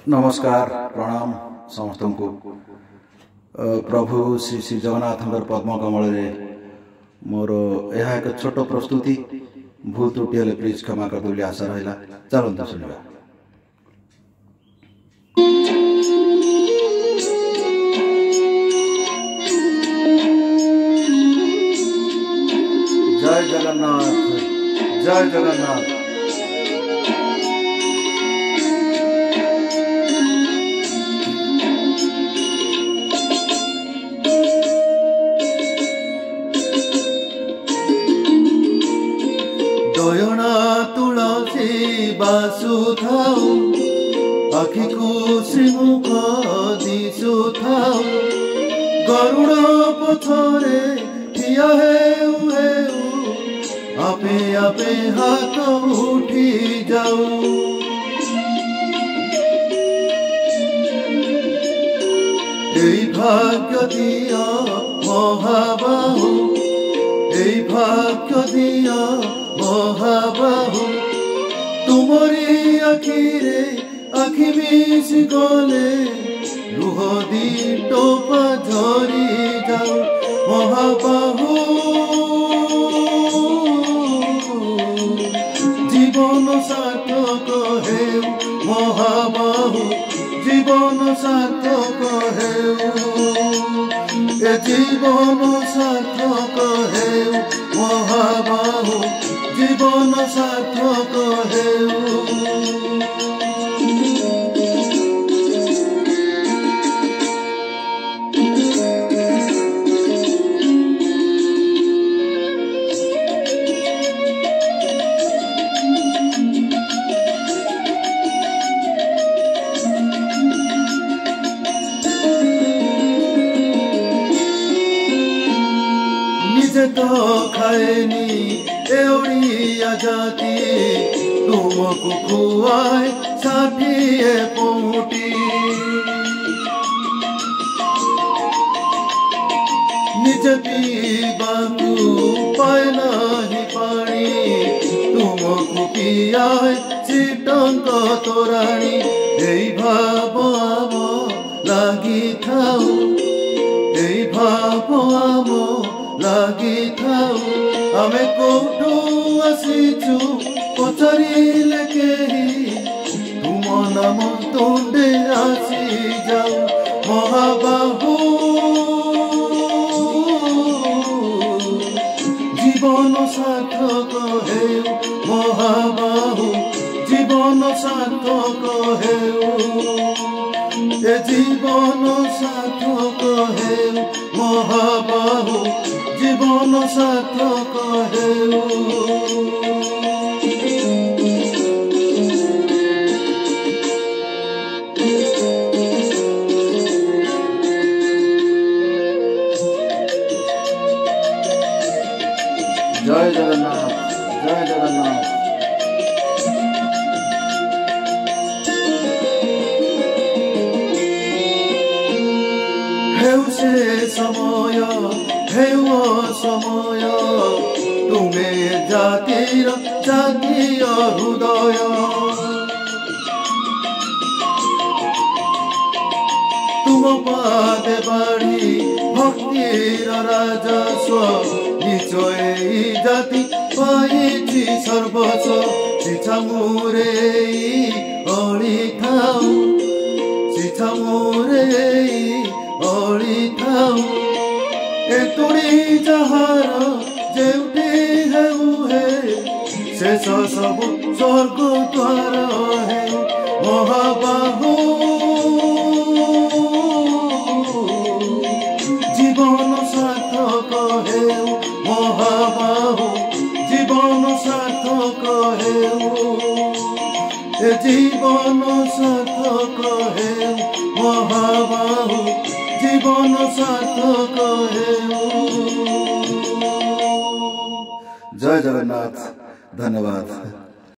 नमस्कार प्रणाम समस्त को प्रभु श्री श्री जगन्नाथ पद्म कमल मोर यह एक छोट प्रस्तुति भूल त्रुटि हेले प्लीज क्षमा कर बोली आशा रहा। चलते शुणा। जय जगन्नाथ, जय जगन्नाथ। दयना तुलसी बासु थाउ आखिको श्रीमुख दिसु थाउ गरुड़ पछरे ठिया हेउ हेउ आपे आपे हाथ उठी जाऊ। এই ভাগ্য দিয়া মহাবাহু, এই ভাগ্য দিয়া মহাবাহু तुमरी आखिरे आखि मिसी गले लुह दी टोपा झरी जाऊ। महाबाहु जीवन सार्थक हेउ, महाबाहु जीवन सार्थक हेउ, ए जीवन सार्थक हेउ, महाबाहु जीवन सार्थक हेउ। निजे तो खाएनी एवड़िया जाती तुमको खुआए 60 पौटी। निजे पीबाकू पाए नहीं पानी तुमको पियाए चिटंक तोराणी। एई भाव आम लागी थाऊ, एई भाव आम लागी थाऊ। आमे कोठू आसीचु पचारिले केही तुम नाम तुंडे आसी जाऊ। महाबाहु जीवन सार्थक हेउ, महाबाहु जीवन सार्थक हेउ, ए जीवन सार्थक हेउ, महाबाहु जीवन सार्थक हेउ। जय जगन्नाथ, जय जगन्नाथ। हेउ से समय हेउ समय तुमे जातिर जातीय हृदय। तुम पादे बाड़ी भक्तिर राजस्व निचय जाति पाइछि सर्वस्व। शिछामुरे अळी थाऊ, शिछामुरे अळी थाऊ, ए तुड़ी जहार जेउटी हेउ हे शेष सब स्वर्ग द्वार हे। महाबाहु जीवन सार्थक हेउ, महाबाहु जीवन सार्थक हेउ, ए जीवन सार्थक हेउ, महाबाहु जीवन सार्थक हेउ। जय जगन्नाथ, धन्यवाद।